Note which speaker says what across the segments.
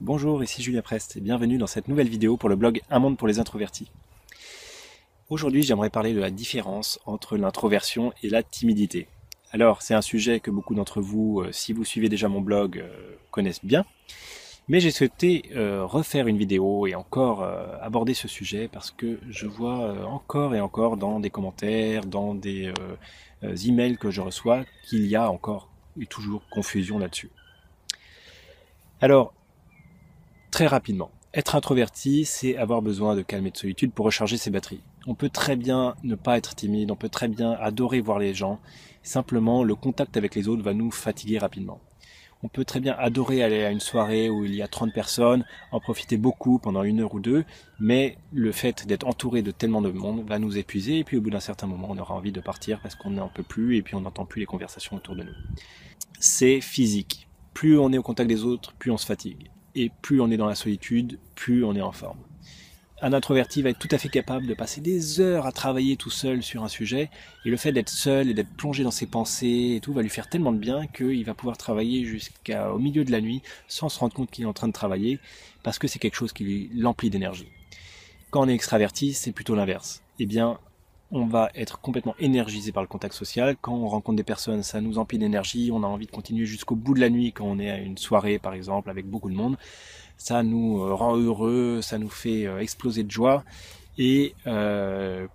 Speaker 1: Bonjour, ici Julien Prest et bienvenue dans cette nouvelle vidéo pour le blog Un monde pour les introvertis. Aujourd'hui, j'aimerais parler de la différence entre l'introversion et la timidité. Alors, c'est un sujet que beaucoup d'entre vous, si vous suivez déjà mon blog, connaissent bien, mais j'ai souhaité refaire une vidéo et encore aborder ce sujet parce que je vois encore et encore dans des commentaires, dans des emails que je reçois, qu'il y a encore et toujours confusion là-dessus. Alors, très rapidement, être introverti, c'est avoir besoin de calme et de solitude pour recharger ses batteries. On peut très bien ne pas être timide, on peut très bien adorer voir les gens. Simplement, le contact avec les autres va nous fatiguer rapidement. On peut très bien adorer aller à une soirée où il y a 30 personnes, en profiter beaucoup pendant 1 heure ou deux, mais le fait d'être entouré de tellement de monde va nous épuiser et puis au bout d'un certain moment, on aura envie de partir parce qu'on n'en peut plus et puis on n'entend plus les conversations autour de nous. C'est physique. Plus on est au contact des autres, plus on se fatigue. Et plus on est dans la solitude, plus on est en forme. Un introverti va être tout à fait capable de passer des heures à travailler tout seul sur un sujet, et le fait d'être seul et d'être plongé dans ses pensées et tout va lui faire tellement de bien qu'il va pouvoir travailler jusqu'au milieu de la nuit sans se rendre compte qu'il est en train de travailler, parce que c'est quelque chose qui l'emplit d'énergie. Quand on est extraverti, c'est plutôt l'inverse. Eh bien, on va être complètement énergisé par le contact social. Quand on rencontre des personnes, ça nous emplit d'énergie, on a envie de continuer jusqu'au bout de la nuit quand on est à une soirée par exemple avec beaucoup de monde. Ça nous rend heureux, ça nous fait exploser de joie. Et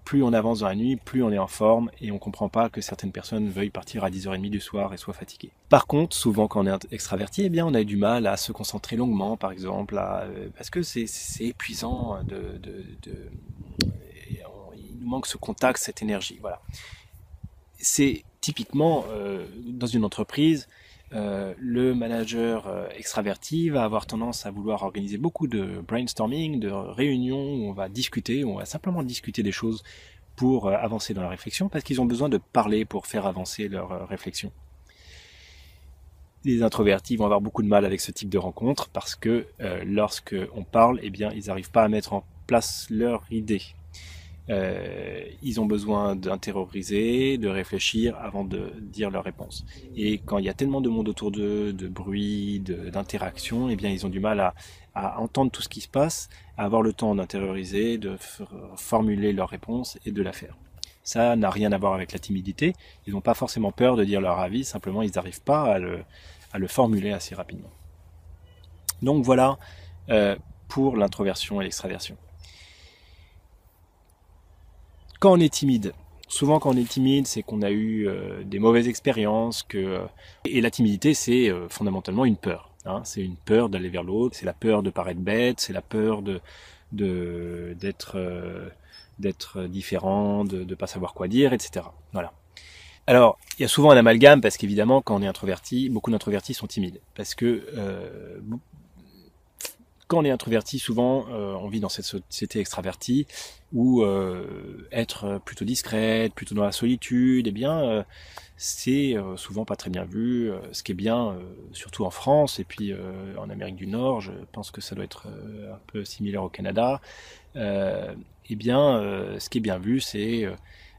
Speaker 1: plus on avance dans la nuit, plus on est en forme et on ne comprend pas que certaines personnes veuillent partir à 10h30 du soir et soient fatiguées. Par contre, souvent quand on est extraverti, eh bien on a du mal à se concentrer longuement, par exemple, parce que c'est épuisant il nous manque ce contact, cette énergie. Voilà. C'est typiquement dans une entreprise, le manager extraverti va avoir tendance à vouloir organiser beaucoup de brainstorming, de réunions où on va discuter, où on va simplement discuter des choses pour avancer dans la réflexion, parce qu'ils ont besoin de parler pour faire avancer leur réflexion. Les introvertis vont avoir beaucoup de mal avec ce type de rencontre parce que lorsque on parle, eh bien, ils n'arrivent pas à mettre en place leur idée. Ils ont besoin d'intérioriser, de réfléchir avant de dire leur réponse. Et quand il y a tellement de monde autour d'eux, de bruit, d'interaction, eh bien ils ont du mal à entendre tout ce qui se passe, à avoir le temps d'intérioriser, de formuler leur réponse et de la faire. Ça n'a rien à voir avec la timidité. Ils n'ont pas forcément peur de dire leur avis, simplement ils n'arrivent pas à le formuler assez rapidement. Donc voilà pour l'introversion et l'extraversion. Quand on est timide, souvent quand on est timide, c'est qu'on a eu des mauvaises expériences. Et la timidité, c'est fondamentalement une peur. Hein. C'est une peur d'aller vers l'autre, c'est la peur de paraître bête, c'est la peur d'être différent, de ne pas savoir quoi dire, etc. Voilà. Alors, il y a souvent un amalgame parce qu'évidemment, quand on est introverti, beaucoup d'introvertis sont timides. Parce que quand on est introverti, souvent, on vit dans cette société extravertie où être plutôt discrète, plutôt dans la solitude, eh bien, c'est souvent pas très bien vu. Ce qui est bien, surtout en France et puis en Amérique du Nord, je pense que ça doit être un peu similaire au Canada. Eh bien, ce qui est bien vu, c'est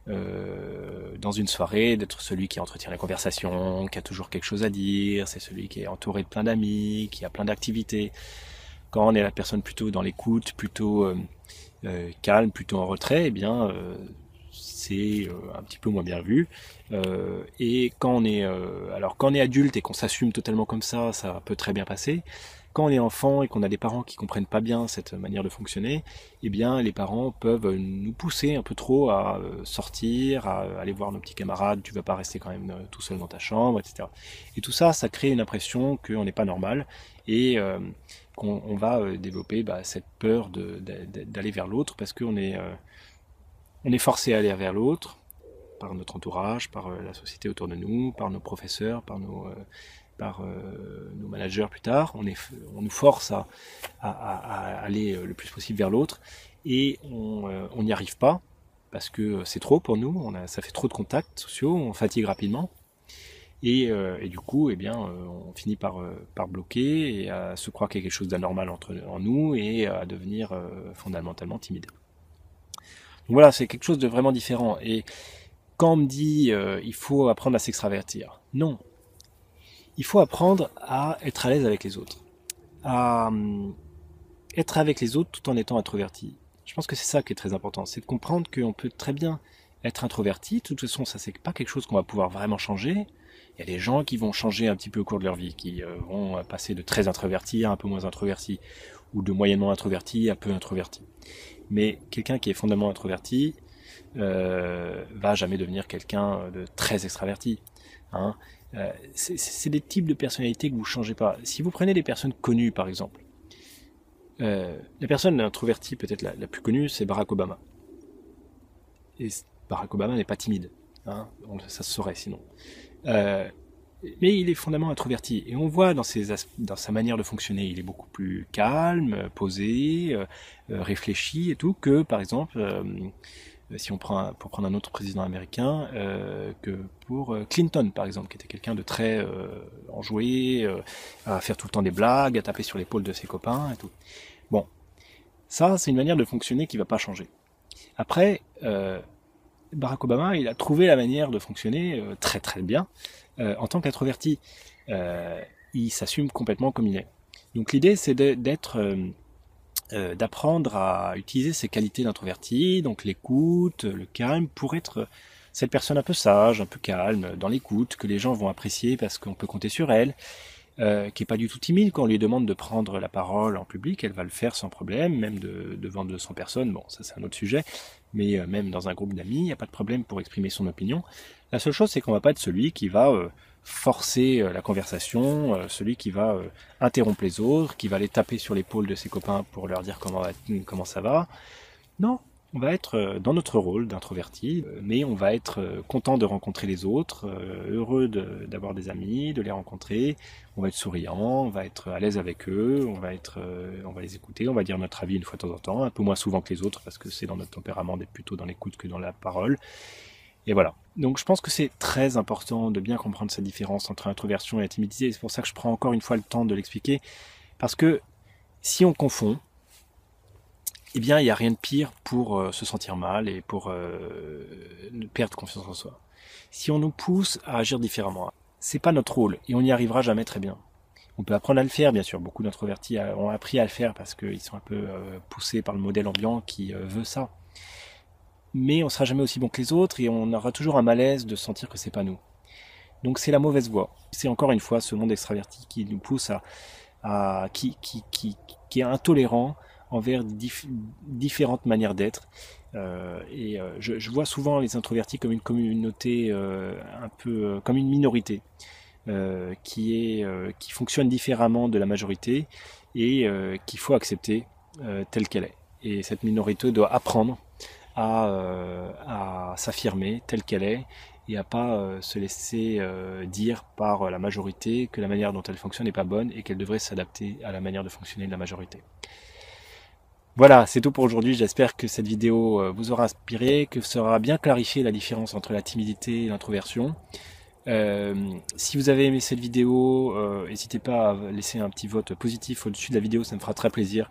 Speaker 1: dans une soirée d'être celui qui entretient la conversation, qui a toujours quelque chose à dire, c'est celui qui est entouré de plein d'amis, qui a plein d'activités. Quand on est la personne plutôt dans l'écoute, plutôt calme, plutôt en retrait, eh bien c'est un petit peu moins bien vu. Et quand on est alors quand on est adulte et qu'on s'assume totalement comme ça peut très bien passer. Quand on est enfant et qu'on a des parents qui comprennent pas bien cette manière de fonctionner, eh bien les parents peuvent nous pousser un peu trop à sortir, à aller voir nos petits camarades, tu vas pas rester quand même tout seul dans ta chambre, etc. Et tout ça, ça crée une impression qu'on n'est pas normal et qu'on va développer cette peur d'aller vers l'autre parce on est forcé à aller vers l'autre par notre entourage, par la société autour de nous, par nos professeurs, par nos managers plus tard. On nous force à aller le plus possible vers l'autre et on n'y arrive pas parce que c'est trop pour nous, ça fait trop de contacts sociaux, on fatigue rapidement. Et du coup, eh bien, on finit par bloquer et à se croire qu'il y a quelque chose d'anormal en nous et à devenir fondamentalement timide. Donc voilà, c'est quelque chose de vraiment différent. Et quand on me dit il faut apprendre à s'extravertir, non. Il faut apprendre à être à l'aise avec les autres. à être avec les autres tout en étant introverti. Je pense que c'est ça qui est très important, c'est de comprendre qu'on peut très bien être introverti. De toute façon, ça c'est pas quelque chose qu'on va pouvoir vraiment changer. Il y a des gens qui vont changer un petit peu au cours de leur vie, qui vont passer de très introverti à un peu moins introverti, ou de moyennement introverti à peu introverti. Mais quelqu'un qui est fondamentalement introverti va jamais devenir quelqu'un de très extraverti. Hein. C'est des types de personnalités que vous ne changez pas. Si vous prenez des personnes connues, par exemple, la personne introvertie peut-être la plus connue, c'est Barack Obama. Et Barack Obama n'est pas timide. Hein, ça se saurait sinon. Mais il est fondamentalement introverti. Et on voit dans sa manière de fonctionner, il est beaucoup plus calme, posé, réfléchi et tout, que par exemple, si on prend pour prendre un autre président américain, que pour Clinton par exemple, qui était quelqu'un de très enjoué, à faire tout le temps des blagues, à taper sur l'épaule de ses copains et tout. Bon, ça c'est une manière de fonctionner qui va pas changer. Après, Barack Obama, il a trouvé la manière de fonctionner très très bien en tant qu'introverti. Il s'assume complètement comme il est. Donc l'idée, c'est d'apprendre à utiliser ses qualités d'introverti, donc l'écoute, le calme, pour être cette personne un peu sage, un peu calme, dans l'écoute, que les gens vont apprécier parce qu'on peut compter sur elle, qui est pas du tout timide. Quand on lui demande de prendre la parole en public, elle va le faire sans problème, même devant 200 personnes. Bon, ça c'est un autre sujet, mais même dans un groupe d'amis, il n'y a pas de problème pour exprimer son opinion. La seule chose, c'est qu'on va pas être celui qui va forcer la conversation, celui qui va interrompre les autres, qui va aller taper sur l'épaule de ses copains pour leur dire comment ça va. Non, on va être dans notre rôle d'introverti, mais on va être content de rencontrer les autres, heureux d'avoir des amis, de les rencontrer. On va être souriant, on va être à l'aise avec eux, on va les écouter, on va dire notre avis une fois de temps en temps, un peu moins souvent que les autres parce que c'est dans notre tempérament d'être plutôt dans l'écoute que dans la parole. Et voilà. Donc je pense que c'est très important de bien comprendre cette différence entre introversion et la timidité. C'est pour ça que je prends encore une fois le temps de l'expliquer, parce que si on confond, eh bien, il n'y a rien de pire pour se sentir mal et pour perdre confiance en soi. Si on nous pousse à agir différemment, c'est pas notre rôle et on n'y arrivera jamais très bien. On peut apprendre à le faire, bien sûr. Beaucoup d'introvertis ont appris à le faire parce qu'ils sont un peu poussés par le modèle ambiant qui veut ça. Mais on sera jamais aussi bon que les autres et on aura toujours un malaise de sentir que c'est pas nous. Donc c'est la mauvaise voie. C'est encore une fois ce monde extraverti qui nous pousse qui est intolérant envers différentes manières d'être. Je vois souvent les introvertis comme une communauté un peu comme une minorité qui fonctionne différemment de la majorité et qu'il faut accepter telle qu'elle est. Et cette minorité doit apprendre à s'affirmer telle qu'elle est et à pas se laisser dire par la majorité que la manière dont elle fonctionne n'est pas bonne et qu'elle devrait s'adapter à la manière de fonctionner de la majorité. Voilà, c'est tout pour aujourd'hui. J'espère que cette vidéo vous aura inspiré, que ça aura bien clarifié la différence entre la timidité et l'introversion. Si vous avez aimé cette vidéo, n'hésitez pas à laisser un petit vote positif au-dessus de la vidéo, ça me fera très plaisir.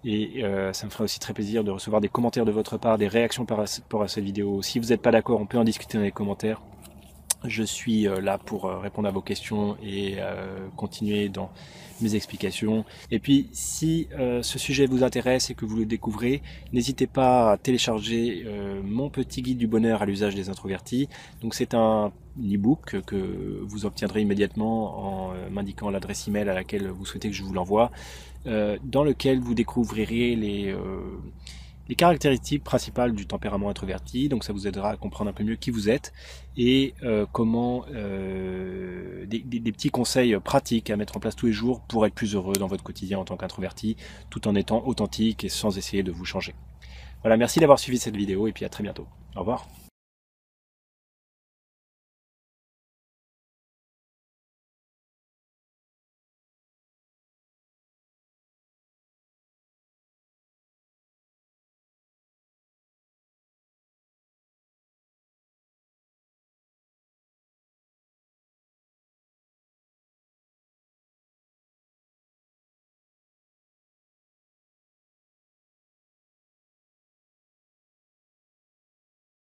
Speaker 1: Et ça me fera aussi très plaisir de recevoir des commentaires de votre part, des réactions par rapport à cette vidéo. Si vous n'êtes pas d'accord, on peut en discuter dans les commentaires. Je suis là pour répondre à vos questions et continuer dans mes explications. Et puis, si ce sujet vous intéresse et que vous le découvrez, n'hésitez pas à télécharger mon petit guide du bonheur à l'usage des introvertis. Donc, c'est un e-book que vous obtiendrez immédiatement en m'indiquant l'adresse email à laquelle vous souhaitez que je vous l'envoie, dans lequel vous découvrirez les caractéristiques principales du tempérament introverti, donc ça vous aidera à comprendre un peu mieux qui vous êtes et comment des petits conseils pratiques à mettre en place tous les jours pour être plus heureux dans votre quotidien en tant qu'introverti, tout en étant authentique et sans essayer de vous changer. Voilà, merci d'avoir suivi cette vidéo et puis à très bientôt. Au revoir.